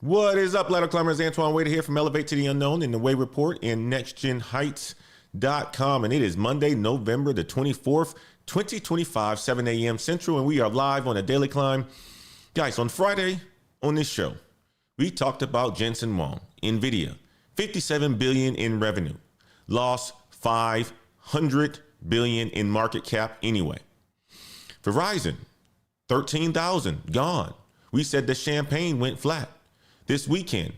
What is up, ladder climbers? Antoine Wader here from Elevate to the Unknown in the Way Report in nextgenheights.com. And it is Monday, November the 24th, 2025, 7 a.m. Central. And we are live on a daily climb. Guys, on Friday on this show, we talked about Jensen Huang, NVIDIA, $57 billion in revenue, lost $500 billion in market cap anyway. Verizon, 13,000 gone. We said the champagne went flat. This weekend,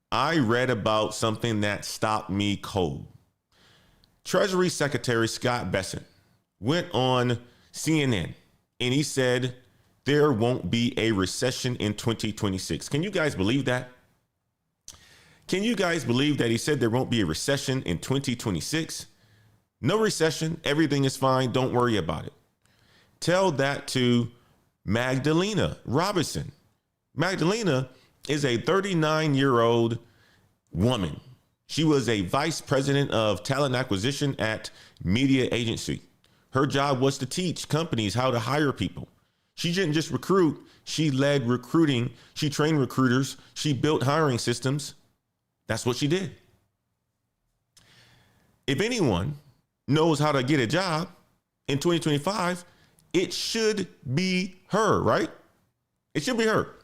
I read about something that stopped me cold. Treasury Secretary Scott Bessent went on CNN and he said there won't be a recession in 2026. Can you guys believe that? Can you guys believe that he said there won't be a recession in 2026? No recession. Everything is fine. Don't worry about it. Tell that to Magdalena Robinson. Magdalena is a 39-year-old woman. She was a vice president of talent acquisition at media agency. Her job was to teach companies how to hire people. She didn't just recruit, she led recruiting. She trained recruiters. She built hiring systems. That's what she did. If anyone knows how to get a job in 2025, it should be her, right? It should be her.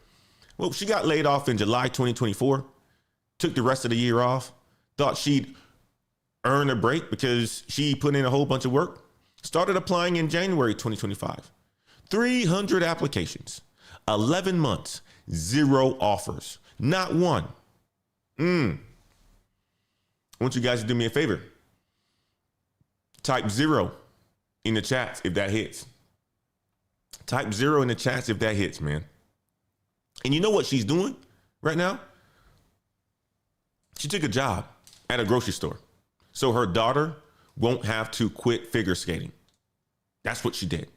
Well, she got laid off in July 2024, took the rest of the year off, thought she'd earn a break because she put in a whole bunch of work, started applying in January 2025. 300 applications, 11 months, 0 offers, not one. I want you guys to do me a favor. Type 0 in the chats if that hits. Type 0 in the chats if that hits, man. And you know what she's doing right now? She took a job at a grocery store so her daughter won't have to quit figure skating. That's what she did.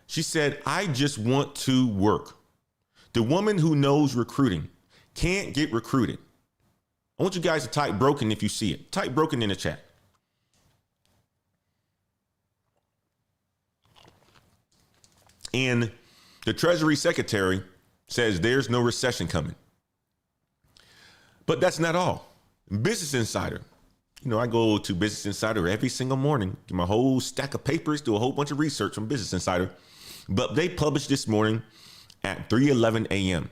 She said, I just want to work. The woman who knows recruiting can't get recruited. I want you guys to type broken if you see it. Type broken in the chat. And the Treasury Secretary says there's no recession coming. But that's not all. Business Insider. You know, I go to Business Insider every single morning, get my whole stack of papers, do a whole bunch of research on Business Insider. But they published this morning at 3:11 a.m.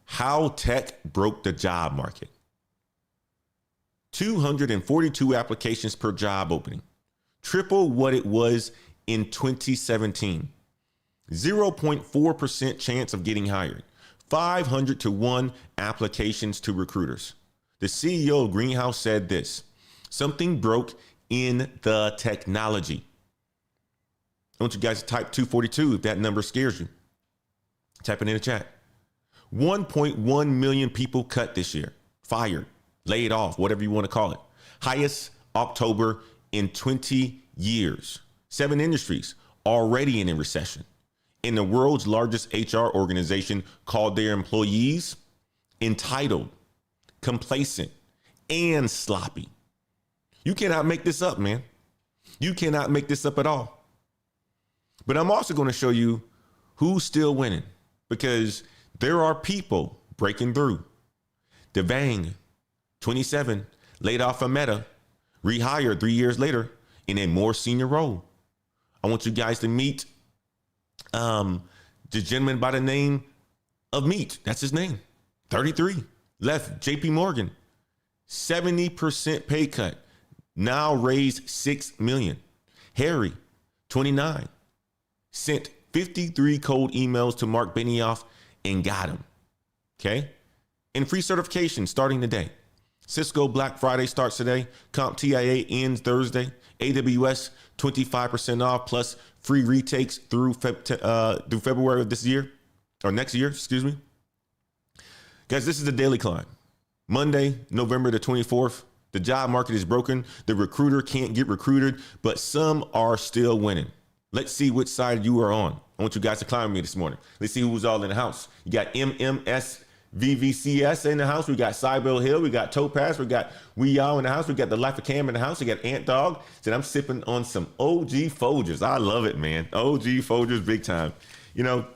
how tech broke the job market. 242 applications per job opening, triple what it was in 2017. 0.4% chance of getting hired. 500 to 1 applications to recruiters. The CEO of Greenhouse said this: something broke in the technology. I want you guys to type 242 if that number scares you. Type it in the chat. 1.1 million people cut this year, fired, laid off, whatever you want to call it. Highest October in 20 years. 7 industries already in a recession. In the world's largest HR organization called their employees entitled, complacent, and sloppy. You cannot make this up, man. You cannot make this up at all. But I'm also going to show you who's still winning, because there are people breaking through. Devang, 27, laid off from Meta, rehired 3 years later in a more senior role. I want you guys to meet the gentleman by the name of Meat. That's his name. 33, left JP Morgan, 70% pay cut, now raised $6 million. Harry, 29, sent 53 cold emails to Mark Benioff and got him. Okay. And free certification starting today. Cisco Black Friday starts today. CompTIA ends Thursday. AWS 25% off plus free retakes through February of this year or next year, excuse me. Guys, this is the Daily Climb. Monday, November the 24th. The job market is broken. The recruiter can't get recruited, but some are still winning. Let's see which side you are on. I want you guys to climb with me this morning. Let's see who's all in the house. You got MMS VVCS in the house. We got Cybele Hill. We got Topaz. We got We Y'all in the house. We got the Life of Cam in the house. We got Ant Dog. Said I'm sipping on some OG Folgers. I love it, man. OG Folgers, big time. You know,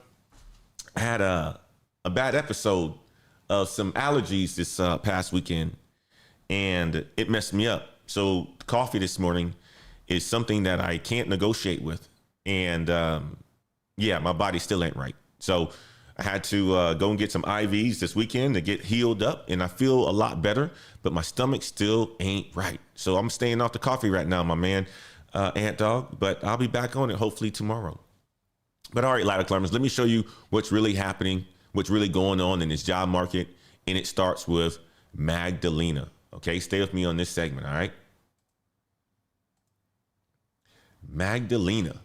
I had a bad episode of some allergies this past weekend, and it messed me up. So coffee this morning is something that I can't negotiate with. And yeah, my body still ain't right. So I had to go and get some IVs this weekend to get healed up, and I feel a lot better, but my stomach still ain't right. So I'm staying off the coffee right now, my man, Ant Dog, but I'll be back on it hopefully tomorrow. But all right, ladder climbers, let me show you what's really happening, what's really going on in this job market. And it starts with Magdalena. Okay, stay with me on this segment, all right? Magdalena.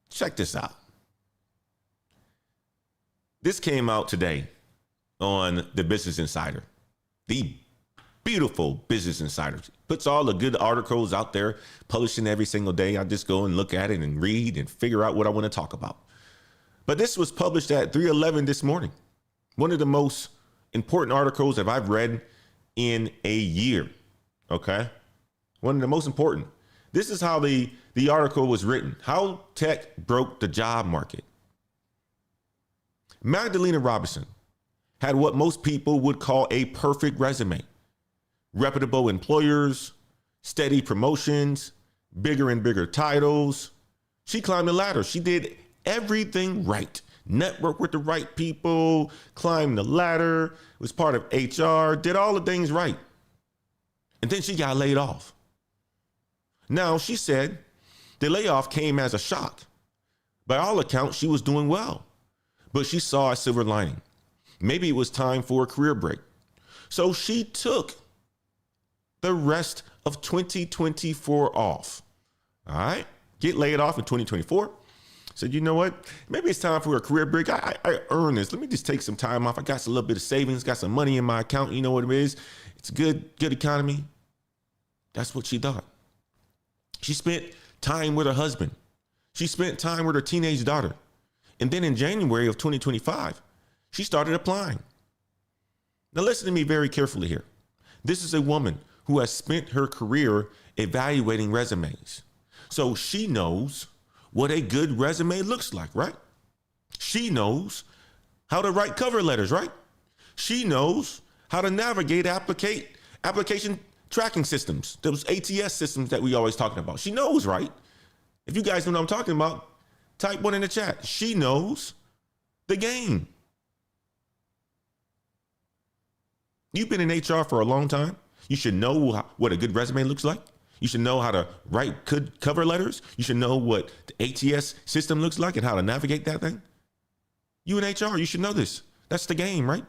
Check this out. This came out today on the Business Insider. The beautiful Business Insider puts all the good articles out there, publishing every single day. I just go and look at it and read and figure out what I want to talk about. But this was published at 3:11 this morning. One of the most important articles that I've read in a year. Okay. One of the most important. This is how the article was written. How tech broke the job market. Magdalena Robinson had what most people would call a perfect resume. Reputable employers, steady promotions, bigger and bigger titles. She climbed the ladder. She did everything right. Network with the right people, climbed the ladder, was part of HR, did all the things right. And then she got laid off. Now, she said the layoff came as a shock. By all accounts, she was doing well, but she saw a silver lining. Maybe it was time for a career break. So she took the rest of 2024 off. All right, get laid off in 2024. Said, you know what? Maybe it's time for a career break. I earned this. Let me just take some time off. I got a little bit of savings, got some money in my account. You know what it is? It's a good economy. That's what she thought. She spent time with her husband. She spent time with her teenage daughter. And then in January of 2025, she started applying. Now listen to me very carefully here. This is a woman who has spent her career evaluating resumes. So she knows what a good resume looks like, right? She knows how to write cover letters, right? She knows how to navigate application tracking systems, those ATS systems that we always talking about. She knows, right? If you guys know what I'm talking about, type one in the chat. She knows the game. You've been in HR for a long time. You should know what a good resume looks like. You should know how to write good cover letters. You should know what the ATS system looks like and how to navigate that thing. You in HR, you should know this. That's the game, right?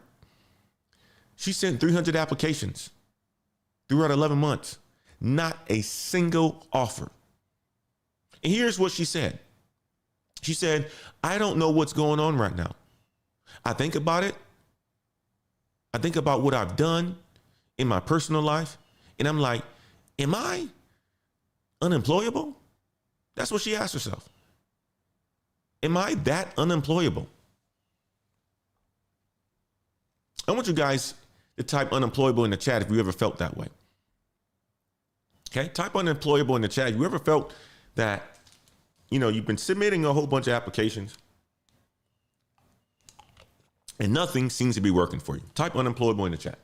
She sent 300 applications throughout 11 months. Not a single offer. And here's what she said. She said, I don't know what's going on right now. I think about it. I think about what I've done in my personal life. And I'm like, am I unemployable? That's what she asked herself. Am I that unemployable? I want you guys to type unemployable in the chat if you ever felt that way. Okay, type unemployable in the chat. You ever felt that, you know, you've been submitting a whole bunch of applications and nothing seems to be working for you? Type unemployable in the chat.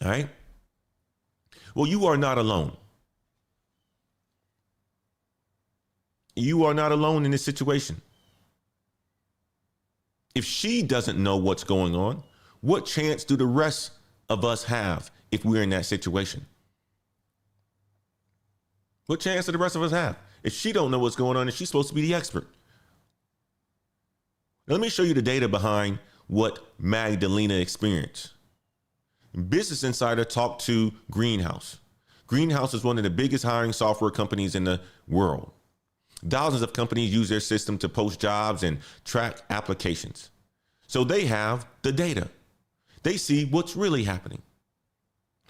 All right. Well, you are not alone. You are not alone in this situation. If she doesn't know what's going on, what chance do the rest of us have if we're in that situation? What chance do the rest of us have if she don't know what's going on and she's supposed to be the expert? Now, let me show you the data behind what Magdalena experienced. Business Insider talked to Greenhouse. Greenhouse is one of the biggest hiring software companies in the world. Thousands of companies use their system to post jobs and track applications. So they have the data. They see what's really happening.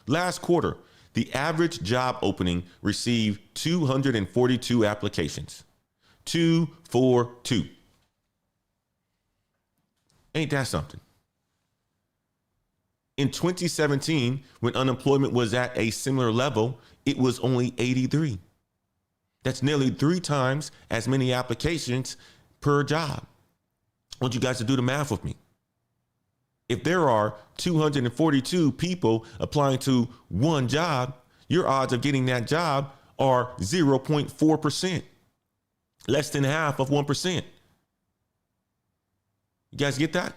Last quarter, the average job opening received 242 applications. 242. Ain't that something? In 2017, when unemployment was at a similar level, it was only 83. That's nearly 3 times as many applications per job. I want you guys to do the math with me. If there are 242 people applying to one job, your odds of getting that job are 0.4%, less than half of 1%. You guys get that?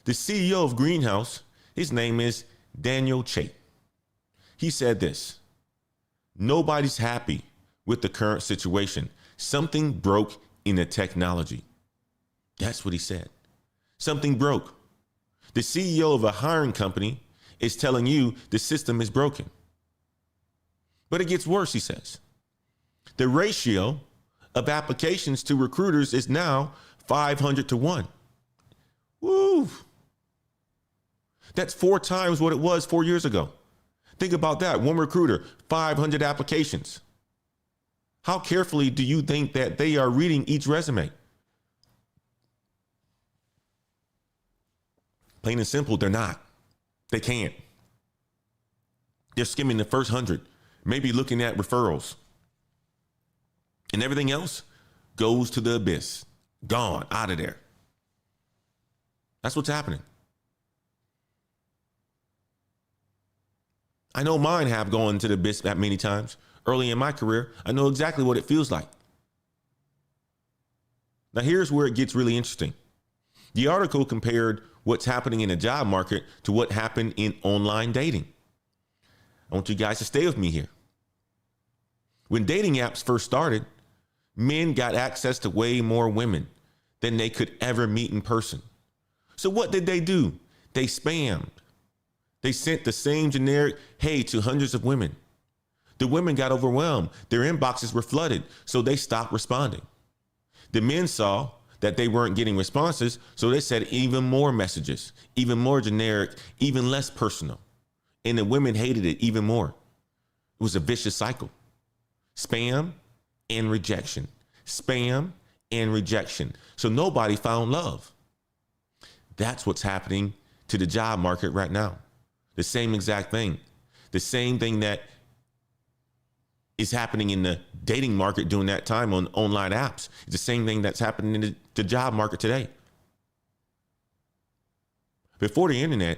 The CEO of Greenhouse, his name is Daniel Chait. He said this: nobody's happy with the current situation. Something broke in the technology. That's what he said. Something broke. The CEO of a hiring company is telling you the system is broken. But it gets worse, he says. The ratio of applications to recruiters is now 500 to 1. Woo! That's 4 times what it was 4 years ago. Think about that. One recruiter, 500 applications. How carefully do you think that they are reading each resume? Plain and simple, they're not. They can't. They're skimming the first 100, maybe looking at referrals. And everything else goes to the abyss. Gone, out of there. That's what's happening. I know mine have gone to the abyss that many times. Early in my career, I know exactly what it feels like. Now, here's where it gets really interesting. The article compared what's happening in the job market to what happened in online dating. I want you guys to stay with me here. When dating apps first started, men got access to way more women than they could ever meet in person. So what did they do? They spammed. They sent the same generic hey to hundreds of women. The women got overwhelmed. Their inboxes were flooded, so they stopped responding. The men saw that they weren't getting responses, so they sent even more messages, even more generic, even less personal. And the women hated it even more. It was a vicious cycle. Spam and rejection. Spam and rejection. So nobody found love. That's what's happening to the job market right now. The same exact thing. The same thing that is happening in the dating market during that time on online apps. It's the same thing that's happening in the job market today. Before the internet,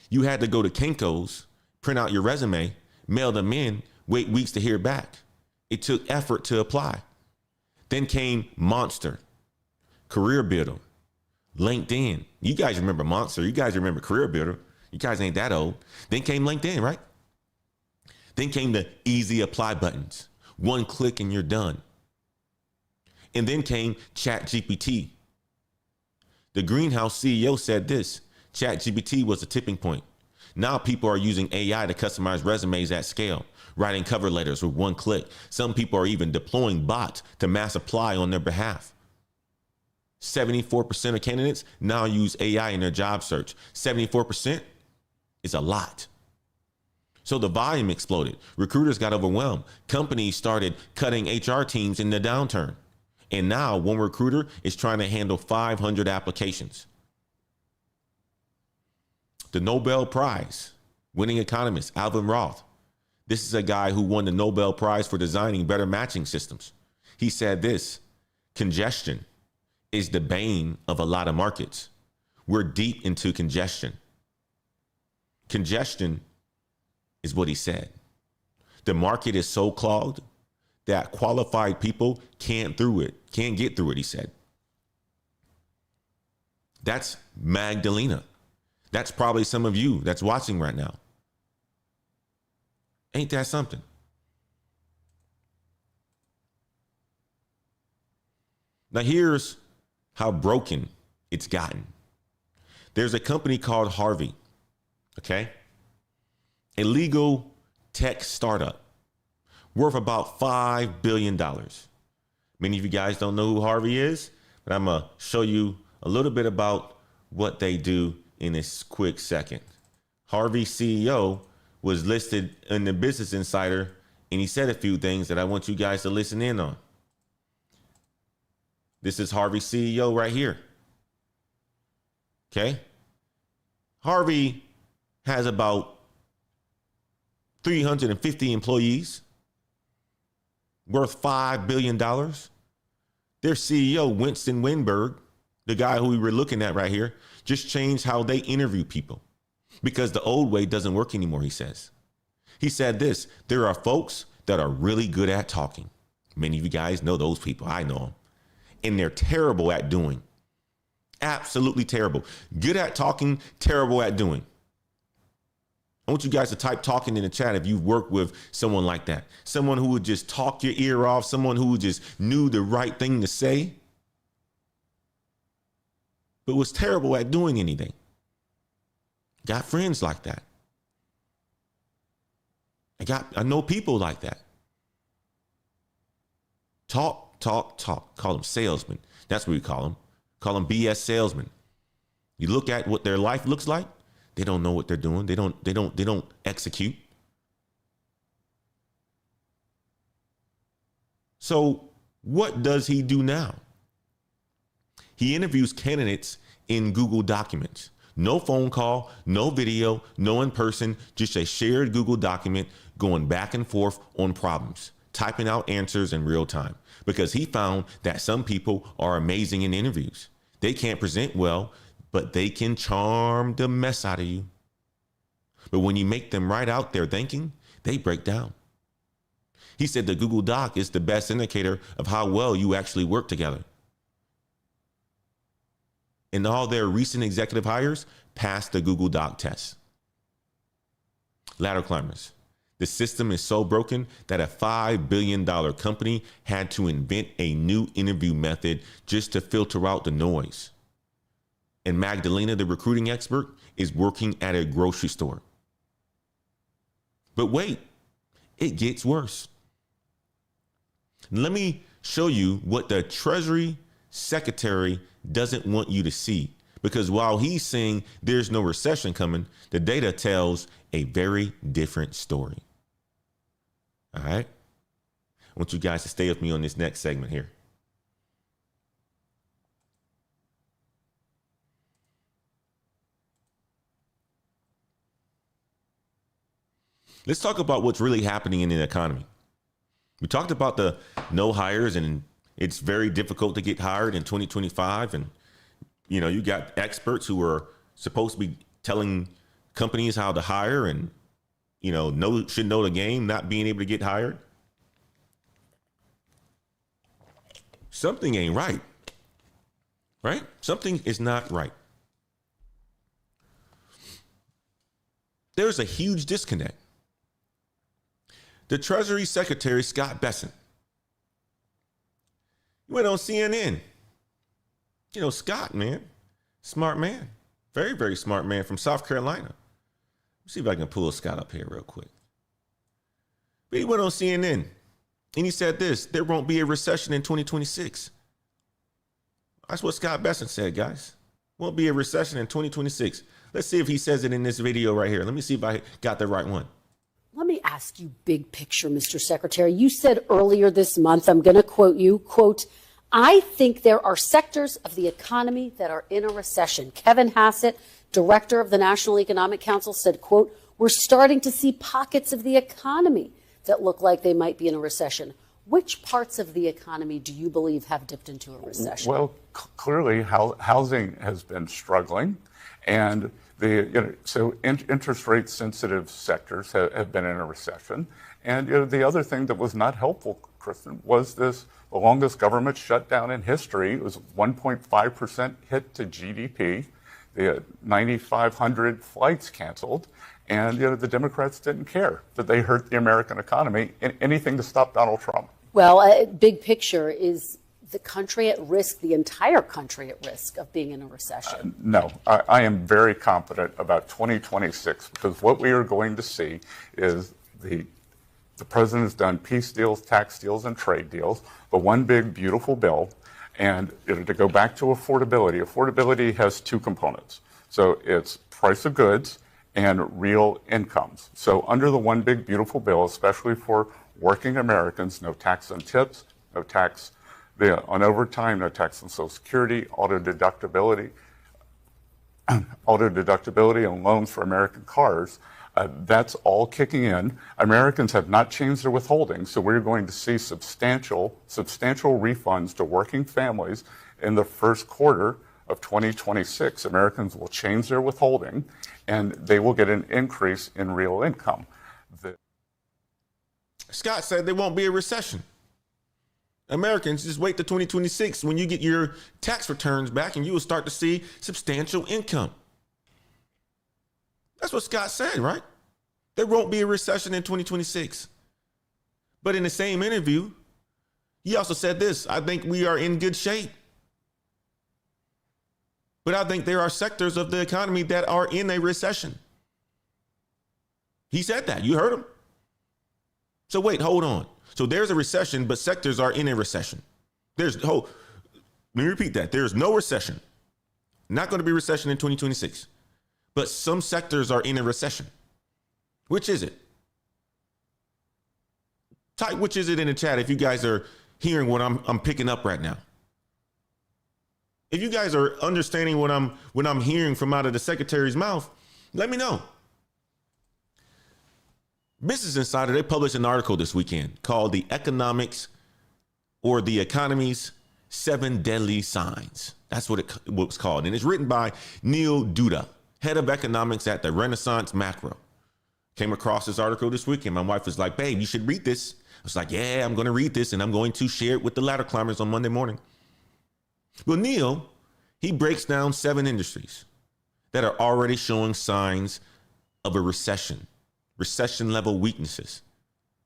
you had to go to Kinko's, print out your resume, mail them in, wait weeks to hear back. It took effort to apply. Then came Monster, Career Builder, LinkedIn. You guys remember Monster. You guys remember Career Builder. You guys ain't that old. Then came LinkedIn, right? Then came the easy apply buttons. One click and you're done. And then came ChatGPT. The Greenhouse CEO said this: ChatGPT was a tipping point. Now people are using AI to customize resumes at scale, writing cover letters with one click. Some people are even deploying bots to mass apply on their behalf. 74% of candidates now use AI in their job search. 74% is a lot. So the volume exploded. Recruiters got overwhelmed. Companies started cutting HR teams in the downturn. And now one recruiter is trying to handle 500 applications. The Nobel Prize winning economist, Alvin Roth. This is a guy who won the Nobel Prize for designing better matching systems. He said this: congestion is the bane of a lot of markets. We're deep into congestion. Congestion is what he said. The market is so clogged that qualified people can't get through it, he said. That's Magdalena. That's probably some of you that's watching right now. Ain't that something? Now here's how broken it's gotten. There's a company called Harvey, okay? A legal tech startup worth about $5 billion. Many of you guys don't know who Harvey is, but I'm going to show you a little bit about what they do in this quick second. Harvey CEO was listed in the Business Insider, and he said a few things that I want you guys to listen in on. This is Harvey CEO right here. Okay. Harvey has about 350 employees, worth $5 billion. Their CEO, Winston Winberg, the guy who we were looking at right here, just changed how they interview people because the old way doesn't work anymore, he says. He said this: there are folks that are really good at talking. Many of you guys know those people. I know them. And they're terrible at doing. Absolutely terrible. Good at talking, terrible at doing. I want you guys to type talking in the chat if you've worked with someone like that. Someone who would just talk your ear off, someone who just knew the right thing to say, but was terrible at doing anything. Got friends like that. I know people like that. Talk. Call them salesmen. That's what we call them. Call them BS salesmen. You look at what their life looks like. They don't know what they're doing. They don't execute. So what does he do now? He interviews candidates in Google Documents. No phone call, no video, no in person, just a shared Google document going back and forth on problems, typing out answers in real time, because he found that some people are amazing in interviews. They can't present well, but they can charm the mess out of you. But when you make them right out there thinking, they break down. He said the Google Doc is the best indicator of how well you actually work together. And all their recent executive hires passed the Google Doc test. Ladder climbers. The system is so broken that a $5 billion company had to invent a new interview method just to filter out the noise. And Magdalena, the recruiting expert, is working at a grocery store. But wait, it gets worse. Let me show you what the Treasury Secretary doesn't want you to see, because while he's saying there's no recession coming, the data tells a very different story. All right. I want you guys to stay with me on this next segment here. Let's talk about what's really happening in the economy. We talked about the no hires, and it's very difficult to get hired in 2025. And, you know, you got experts who are supposed to be telling companies how to hire and, you know, should know the game, not being able to get hired. Something ain't right, right? Something is not right. There's a huge disconnect. The Treasury Secretary, Scott Bessent, he went on CNN. You know, Scott, man, smart man, very, very smart man from South Carolina. Let's see if I can pull Scott up here real quick. But he went on CNN and he said this: there won't be a recession in 2026. That's what Scott Bessent said, guys. Won't be a recession in 2026. Let's see if he says it in this video right here. Let me see if I got the right one. Let me ask you big picture, Mr. Secretary. You said earlier this month, I'm going to quote you, quote, "I think there are sectors of the economy that are in a recession." Kevin Hassett, director of the National Economic Council, said, quote, "We're starting to see pockets of the economy that look like they might be in a recession." Which parts of the economy do you believe have dipped into a recession? Well, clearly housing has been struggling, and interest rate sensitive sectors have been in a recession. And the other thing that was not helpful, Kristen, was the longest government shutdown in history. It was 1.5% hit to GDP. The 9,500 flights canceled, and the Democrats didn't care that they hurt the American economy. Anything to stop Donald Trump. Well, big picture, is the country at risk, the entire country at risk of being in a recession? No, I am very confident about 2026, because what we are going to see is the president has done peace deals, tax deals, and trade deals, the one big beautiful bill. And to go back to affordability has two components. So it's price of goods and real incomes. So under the one big beautiful bill, especially for working Americans, no tax on tips, no tax on overtime, no tax on Social Security, auto deductibility and loans for American cars. That's all kicking in. Americans have not changed their withholding, so we're going to see substantial refunds to working families in the first quarter of 2026. Americans will change their withholding, and they will get an increase in real income. Scott said there won't be a recession. Americans, just wait to 2026 when you get your tax returns back and you will start to see substantial income. That's what Scott said, right? There won't be a recession in 2026. But in the same interview, he also said this: I think we are in good shape. But I think there are sectors of the economy that are in a recession. He said that. You heard him. So wait, hold on. So there's a recession, but sectors are in a recession. Let me repeat that. There's no recession. Not going to be a recession in 2026. But some sectors are in a recession. Which is it? Type which is it in the chat if you guys are hearing what I'm picking up right now. If you guys are understanding what I'm hearing from out of the secretary's mouth, let me know. Business Insider, they published an article this weekend called The Economics or the Economy's 7 Deadly Signs. That's what it was called. And it's written by Neil Duda, head of economics at the Renaissance Macro. Came across this article this weekend. My wife was like, babe, you should read this. I was like, yeah, I'm going to read this and I'm going to share it with the ladder climbers on Monday morning. Well, Neil, he breaks down 7 industries that are already showing signs of a recession level weaknesses.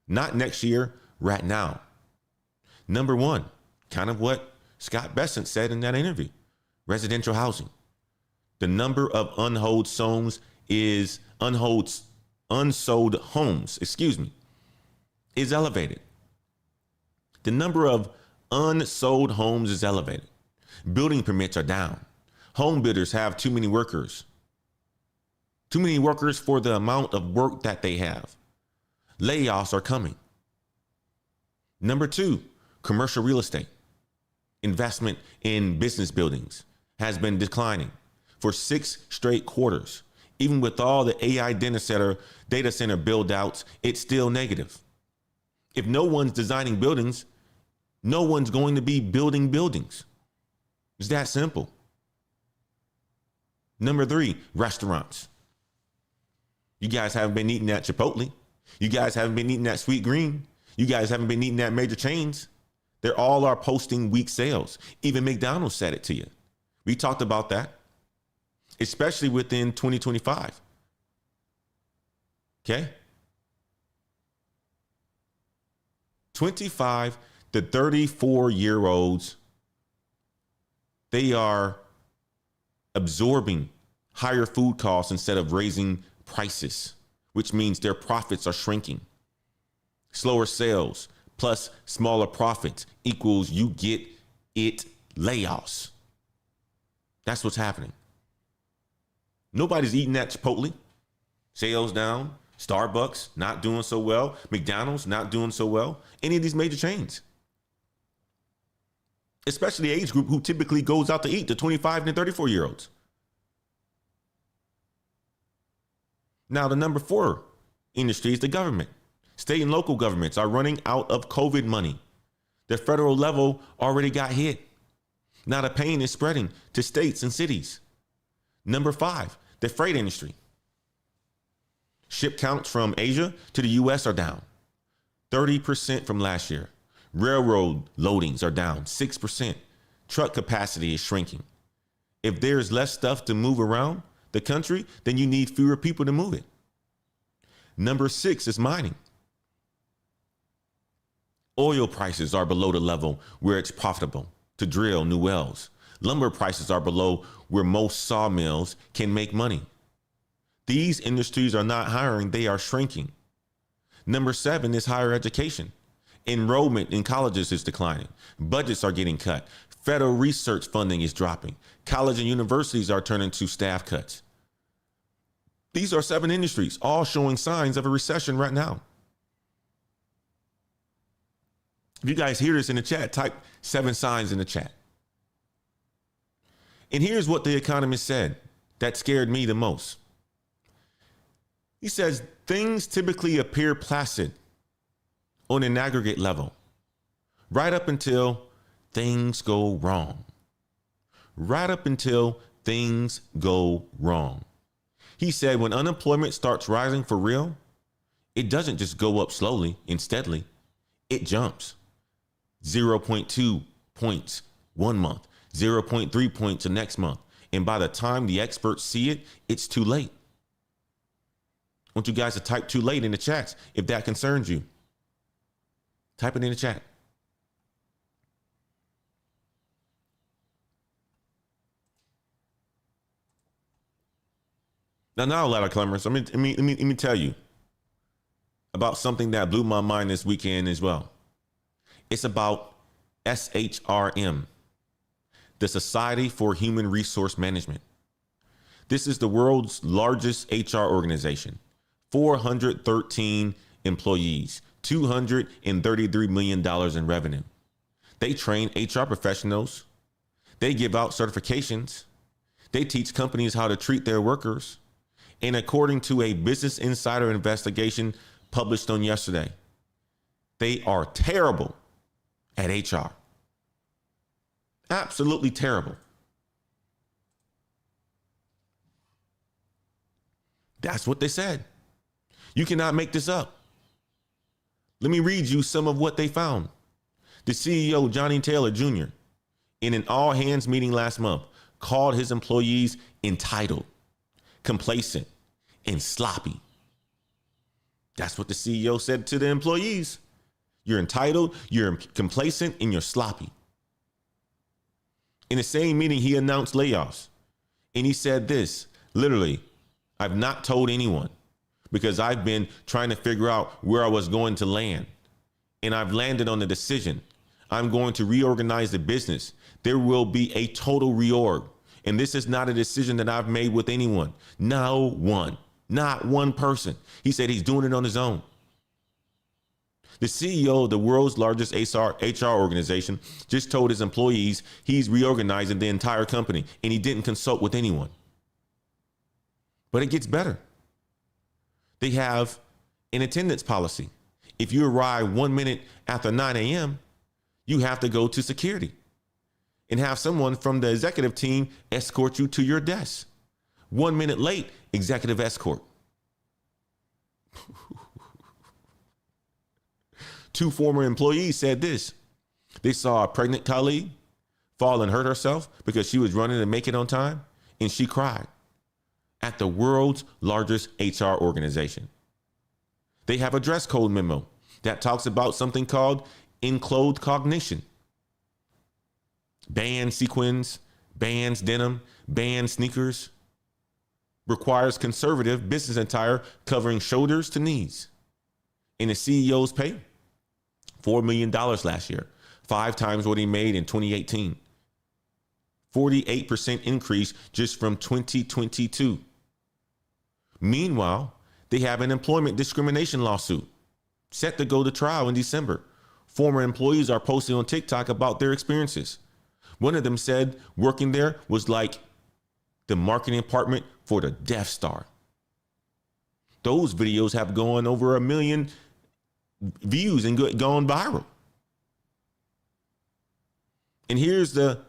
Not next year, right now. Number 1, kind of what Scott Bessent said in that interview, residential housing. The number of unsold homes is elevated. The number of unsold homes is elevated. Building permits are down. Home builders have too many workers. Too many workers for the amount of work that they have. Layoffs are coming. Number 2, commercial real estate. Investment in business buildings has been declining for 6 straight quarters. Even with all the AI data center build outs, it's still negative. If no one's designing buildings, no one's going to be building buildings. It's that simple. Number 3, restaurants. You guys haven't been eating at Chipotle. You guys haven't been eating at Sweet Green. You guys haven't been eating at major chains. They all are posting weak sales. Even McDonald's said it to you. We talked about that, especially within 2025. Okay? 25 to 34-year-olds, they are absorbing higher food costs instead of raising prices, which means their profits are shrinking. Slower sales plus smaller profits equals you get it layoffs. That's what's happening. Nobody's eating at Chipotle. Sales down. Starbucks not doing so well. McDonald's not doing so well. Any of these major chains. Especially the age group who typically goes out to eat, the 25 and 34-year-olds. Now, the number 4 industry is the government. State and local governments are running out of COVID money. The federal level already got hit. Now the pain is spreading to states and cities. Number 5, the freight industry. Ship counts from Asia to the U.S. are down 30% from last year. Railroad loadings are down 6%. Truck capacity is shrinking. If there's less stuff to move around the country, then you need fewer people to move it. Number 6 is mining. Oil prices are below the level where it's profitable to drill new wells. Lumber prices are below where most sawmills can make money. These industries are not hiring, they are shrinking. Number 7 is higher education. Enrollment in colleges is declining. Budgets are getting cut. Federal research funding is dropping. College and universities are turning to staff cuts. These are 7 industries, all showing signs of a recession right now. If you guys hear this in the chat, type 7 signs in the chat. And here's what the economist said that scared me the most. He says things typically appear placid on an aggregate level, right up until things go wrong. Right up until things go wrong. He said when unemployment starts rising for real, it doesn't just go up slowly and steadily. It jumps 0.2 points one month, 0.3 points the next month. And by the time the experts see it, it's too late. I want you guys to type too late in the chats if that concerns you. Type it in the chat. Now, ladder climbers, let me tell you about something that blew my mind this weekend as well. It's about SHRM, the Society for Human Resource Management. This is the world's largest HR organization, 413 employees, $233 million in revenue. They train HR professionals. They give out certifications. They teach companies how to treat their workers. And according to a Business Insider investigation published on yesterday, they are terrible at HR. Absolutely terrible. That's what they said. You cannot make this up. Let me read you some of what they found. The CEO, Johnny Taylor Jr., in an all-hands meeting last month, called his employees entitled, complacent, and sloppy. That's what the CEO said to the employees. You're entitled, you're complacent, and you're sloppy. In the same meeting, he announced layoffs. And he said this, literally, I've not told anyone because I've been trying to figure out where I was going to land. And I've landed on the decision. I'm going to reorganize the business. There will be a total reorg. And this is not a decision that I've made with anyone. No one. Not one person. He said he's doing it on his own. The CEO of the world's largest HR organization just told his employees he's reorganizing the entire company and he didn't consult with anyone. But it gets better. They have an attendance policy. If you arrive 1 minute after 9 a.m., you have to go to security and have someone from the executive team escort you to your desk. 1 minute late, executive escort. Two former employees said this. They saw a pregnant colleague fall and hurt herself because she was running to make it on time, and she cried at the world's largest HR organization. They have a dress code memo that talks about something called enclosed cognition. Band sequins, bands denim, band sneakers. Requires conservative business attire covering shoulders to knees. And the CEO's pay, $4 million last year, 5 times what he made in 2018. 48% increase just from 2022. Meanwhile, they have an employment discrimination lawsuit set to go to trial in December. Former employees are posting on TikTok about their experiences. One of them said working there was like the marketing department for the Death Star. Those videos have gone over 1 million views and gone viral. And here's the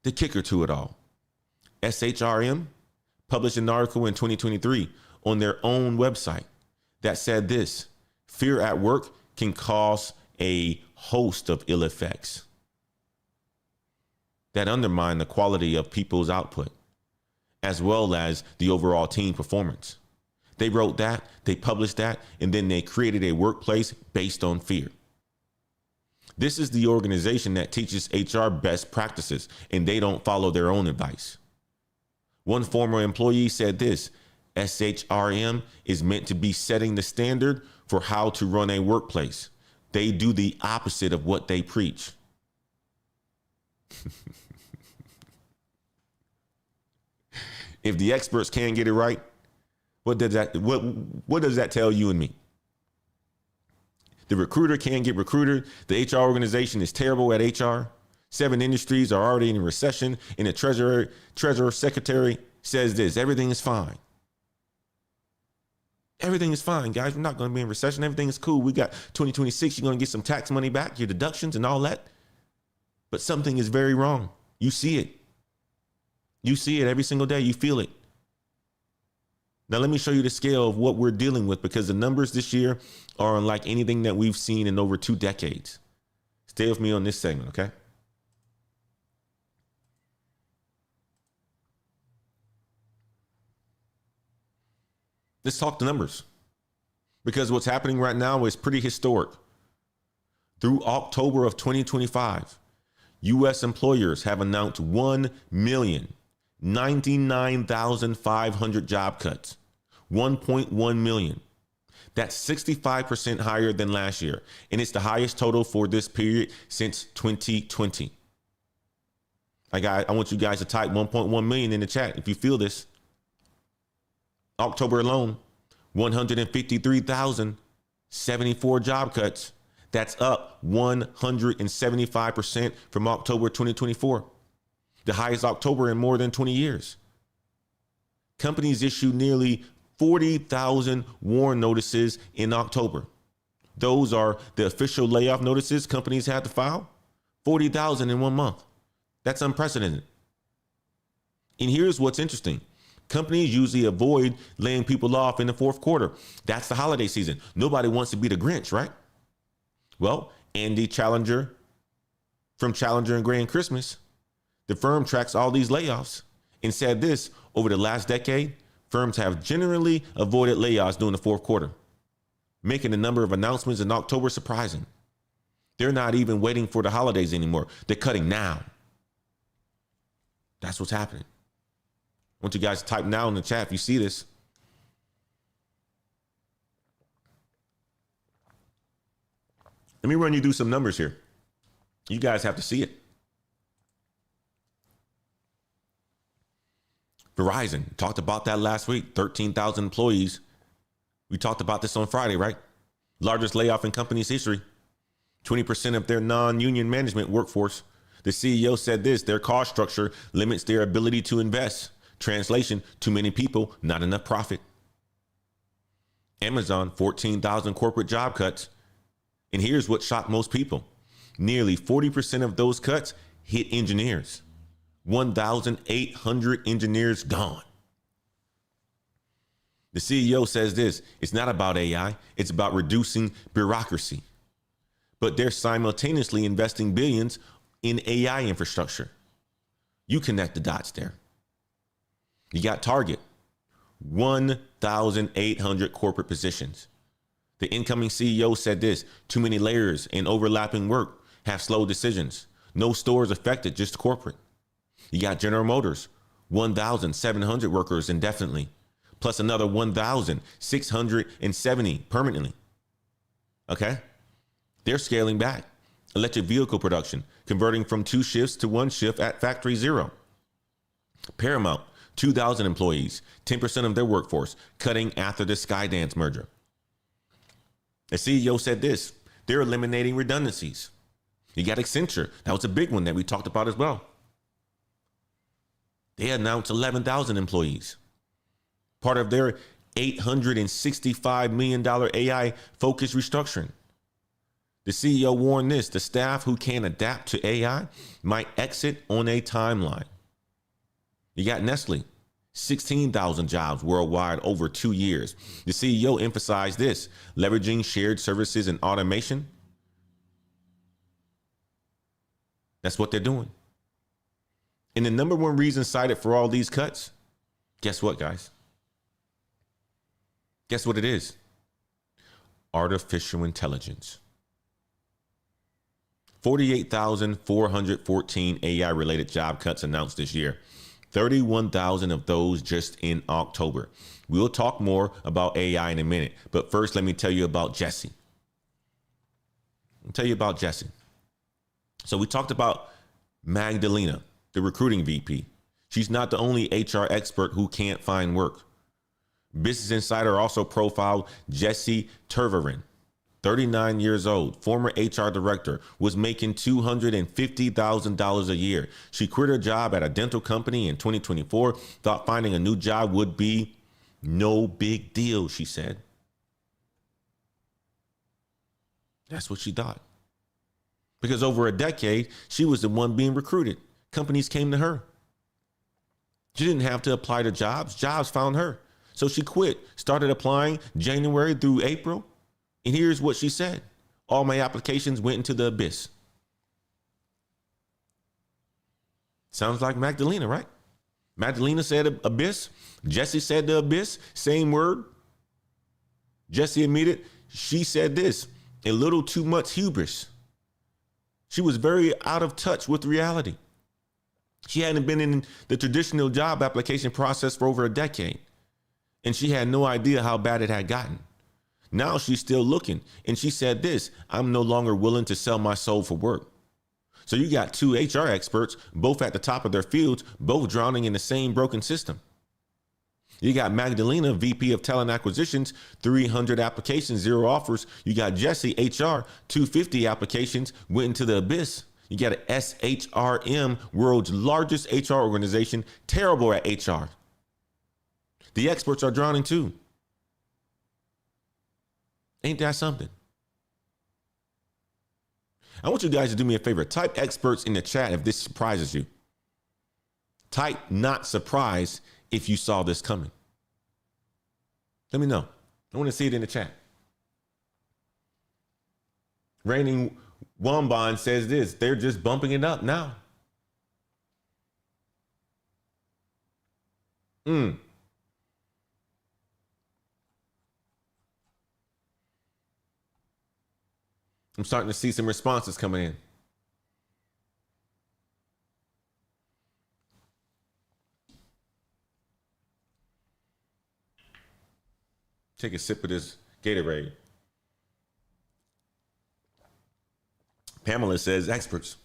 kicker to it all. SHRM published an article in 2023 on their own website that said this: fear at work can cause a host of ill effects that undermine the quality of people's output, as well as the overall team performance. They wrote that, they published that, and then they created a workplace based on fear. This is the organization that teaches HR best practices, and they don't follow their own advice. One former employee said this: SHRM is meant to be setting the standard for how to run a workplace. They do the opposite of what they preach. If the experts can't get it right, what does that tell you and me? The recruiter can't get recruited. The HR organization is terrible at HR. 7 industries are already in a recession, and the treasurer secretary says this: everything is fine. Everything is fine, guys. We're not going to be in recession. Everything is cool. We got 2026. You're going to get some tax money back, your deductions and all that. But something is very wrong. You see it. You see it every single day. You feel it. Now, let me show you the scale of what we're dealing with, because the numbers this year are unlike anything that we've seen in over 2 decades. Stay with me on this segment, okay? Let's talk the numbers, because what's happening right now is pretty historic. Through October of 2025, U.S. employers have announced 1,099,500 job cuts, 1.1 million. That's 65% higher than last year, and it's the highest total for this period since 2020. I want you guys to type 1.1 million in the chat if you feel this. October alone, 153,074 job cuts. That's up 175% from October 2024, the highest October in more than 20 years. Companies issued nearly 40,000 warn notices in October. Those are the official layoff notices companies had to file. 40,000 in 1 month. That's unprecedented. And here's what's interesting. Companies usually avoid laying people off in the fourth quarter. That's the holiday season. Nobody wants to be the Grinch, right? Well, Andy Challenger from Challenger and Gray and Christmas, the firm tracks all these layoffs and said this: over the last decade, firms have generally avoided layoffs during the fourth quarter, making the number of announcements in October surprising. They're not even waiting for the holidays anymore. They're cutting now. That's what's happening. I want you guys to type now in the chat if you see this. Let me run you through some numbers here. You guys have to see it. Verizon, talked about that last week, 13,000 employees. We talked about this on Friday, right? Largest layoff in company's history, 20% of their non-union management workforce. The CEO said this: their cost structure limits their ability to invest. Translation, too many people, not enough profit. Amazon, 14,000 corporate job cuts. And here's what shocked most people. Nearly 40% of those cuts hit engineers. 1,800 engineers gone. The CEO says this: it's not about AI, it's about reducing bureaucracy. But they're simultaneously investing billions in AI infrastructure. You connect the dots there. You got Target, 1,800 corporate positions. The incoming CEO said this: too many layers and overlapping work have slowed decisions. No stores affected, just corporate. You got General Motors, 1,700 workers indefinitely, plus another 1,670 permanently. Okay? They're scaling back. Electric vehicle production, converting from 2 shifts to 1 shift at Factory Zero. Paramount, 2,000 employees, 10% of their workforce, cutting after the Skydance merger. The CEO said this: they're eliminating redundancies. You got Accenture. That was a big one that we talked about as well. They announced 11,000 employees. Part of their $865 million AI-focused restructuring. The CEO warned this: the staff who can't adapt to AI might exit on a timeline. You got Nestle, 16,000 jobs worldwide over 2 years. The CEO emphasized this: leveraging shared services and automation. That's what they're doing. And the number one reason cited for all these cuts, guess what, guys? Guess what it is? Artificial intelligence. 48,414 AI-related job cuts announced this year. 31,000 of those just in October. We'll talk more about AI in a minute, but first let me tell you about Jesse. I'll tell you about Jesse. So we talked about Magdalena, the recruiting VP. She's not the only HR expert who can't find work. Business Insider also profiled Jesse Terverin, 39 years old, former HR director, was making $250,000 a year. She quit her job at a dental company in 2024, thought finding a new job would be no big deal, she said. That's what she thought. Because over a decade, she was the one being recruited. Companies came to her. She didn't have to apply to jobs. Jobs found her. So she quit, started applying January through April. And here's what she said. All my applications went into the abyss. Sounds like Magdalena, right? Magdalena said abyss. Jesse said the abyss. Same word. Jesse admitted she said this. A little too much hubris. She was very out of touch with reality. She hadn't been in the traditional job application process for over a decade. And she had no idea how bad it had gotten. Now she's still looking. And she said this, I'm no longer willing to sell my soul for work. So you got two HR experts, both at the top of their fields, both drowning in the same broken system. You got Magdalena, VP of Talent Acquisitions, 300 applications, 0 offers. You got Jesse, HR, 250 applications, went into the abyss. You got an SHRM, world's largest HR organization, terrible at HR. The experts are drowning too. Ain't that something? I want you guys to do me a favor. Type experts in the chat if this surprises you. Type not surprised if you saw this coming. Let me know. I want to see it in the chat. Raining Womban says this. They're just bumping it up now. I'm starting to see some responses coming in. Take a sip of this Gatorade. Pamela says experts.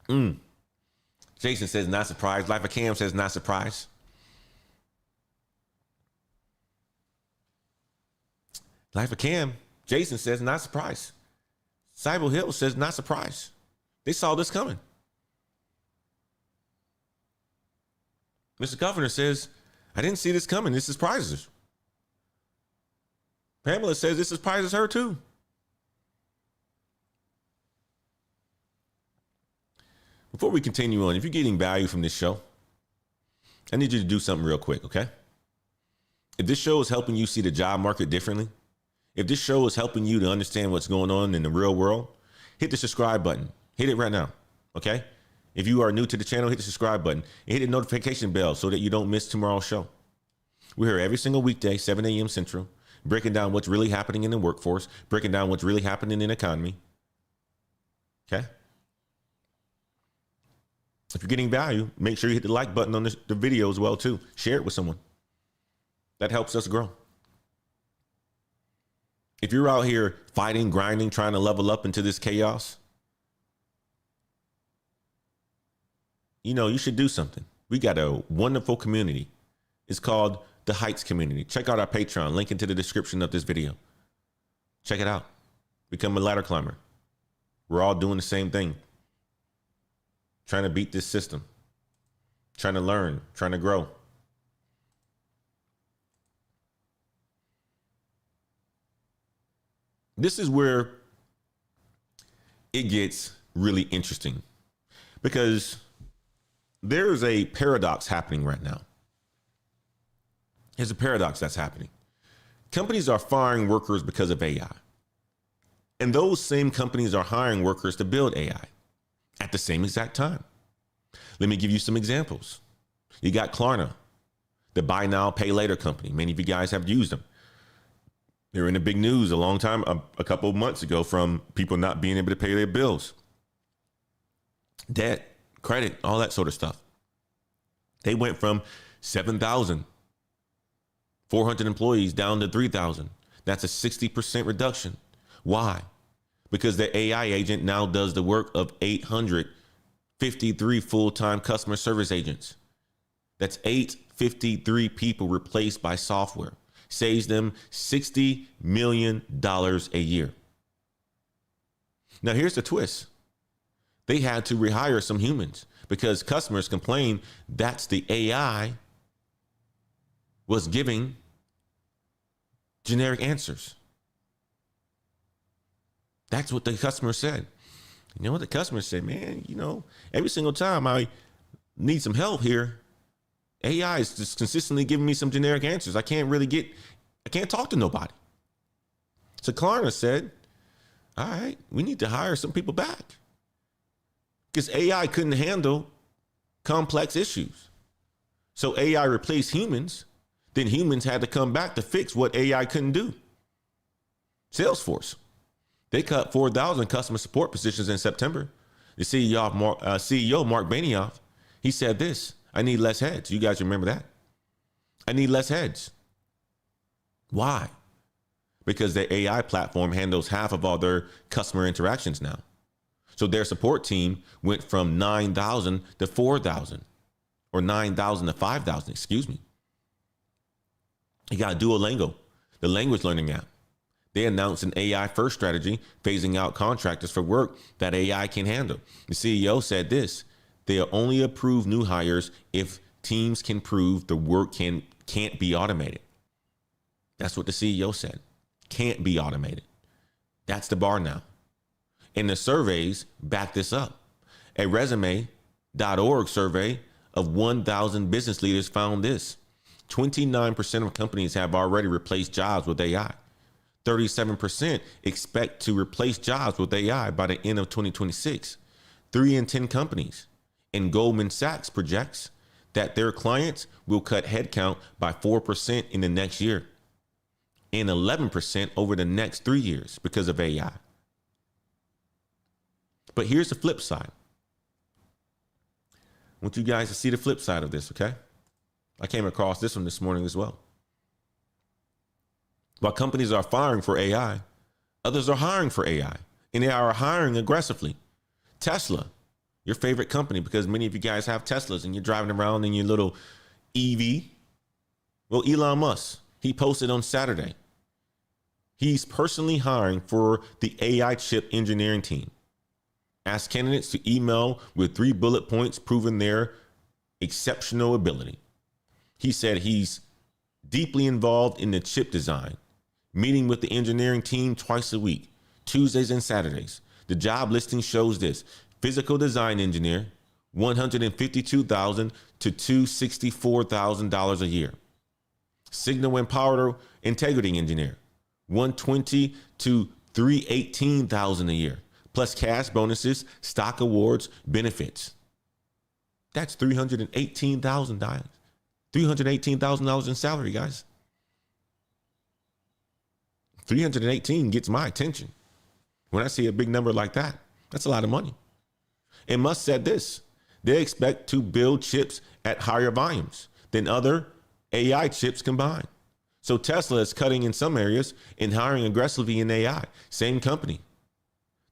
Jason says not surprised. Life of Cam says not surprised. Life of Cam. Jason says not surprised. Cybel Hill says not surprised. They saw this coming. Mr. Governor says, I didn't see this coming. This surprises us. Pamela says this surprises her too. Before we continue on, if you're getting value from this show, I need you to do something real quick, okay? If this show is helping you see the job market differently, if this show is helping you to understand what's going on in the real world, hit the subscribe button. Hit it right now, okay? If you are new to the channel, hit the subscribe button and hit the notification bell so that you don't miss tomorrow's show. We're here every single weekday, 7 a.m. Central, breaking down what's really happening in the workforce, breaking down what's really happening in the economy, okay? If you're getting value, make sure you hit the like button on the video as well, too. Share it with someone. That helps us grow. If you're out here fighting, grinding, trying to level up into this chaos, you know, you should do something. We got a wonderful community. It's called the Heights Community. Check out our Patreon, link into the description of this video. Check it out. Become a ladder climber. We're all doing the same thing. Trying to beat this system. Trying to learn, trying to grow. This is where it gets really interesting because there's a paradox happening right now. There's a paradox that's happening. Companies are firing workers because of AI. And those same companies are hiring workers to build AI at the same exact time. Let me give you some examples. You got Klarna, the buy now, pay later company. Many of you guys have used them. They were in the big news a couple of months ago from people not being able to pay their bills. Debt, credit, all that sort of stuff. They went from 7,400 employees down to 3,000. That's a 60% reduction. Why? Because the AI agent now does the work of 853 full-time customer service agents. That's 853 people replaced by software. Saves them $60 million a year. Now, here's the twist. They had to rehire some humans because customers complained that's the AI was giving generic answers. That's what the customer said. You know what the customer said, man, every single time I need some help here, AI is just consistently giving me some generic answers. I can't talk to nobody. So Klarna said, all right, we need to hire some people back because AI couldn't handle complex issues. So AI replaced humans. Then humans had to come back to fix what AI couldn't do. Salesforce. They cut 4,000 customer support positions in September. The CEO, Mark Benioff, he said this, I need less heads. You guys remember that? I need less heads. Why? Because the AI platform handles half of all their customer interactions now. So their support team went from 9,000 to 4,000, or 9,000 to 5,000, excuse me. You got Duolingo, the language learning app. They announced an AI first strategy, phasing out contractors for work that AI can handle. The CEO said this, they'll only approve new hires if teams can prove the work can't be automated. That's what the CEO said. Can't be automated. That's the bar now. And the surveys back this up. A resume.org survey of 1,000 business leaders found this. 29% of companies have already replaced jobs with AI. 37% expect to replace jobs with AI by the end of 2026. 3 in 10 companies. And Goldman Sachs projects that their clients will cut headcount by 4% in the next year and 11% over the next 3 years because of AI. But here's the flip side. I want you guys to see the flip side of this, okay? I came across this one this morning as well. While companies are firing for AI, others are hiring for AI, and they are hiring aggressively. Tesla, your favorite company, because many of you guys have Teslas and you're driving around in your little EV. Well, Elon Musk, he posted on Saturday. He's personally hiring for the AI chip engineering team. Asked candidates to email with 3 bullet points proving their exceptional ability. He said he's deeply involved in the chip design, meeting with the engineering team twice a week, Tuesdays and Saturdays. The job listing shows this: physical design engineer, $152,000 to $264,000 a year. Signal and power integrity engineer, $120,000 to $318,000 a year, plus cash bonuses, stock awards, benefits. That's $318,000. $318,000 in salary, guys. 318 gets my attention. When I see a big number like that, that's a lot of money. And Musk said this: they expect to build chips at higher volumes than other AI chips combined. So Tesla is cutting in some areas and hiring aggressively in AI. Same company.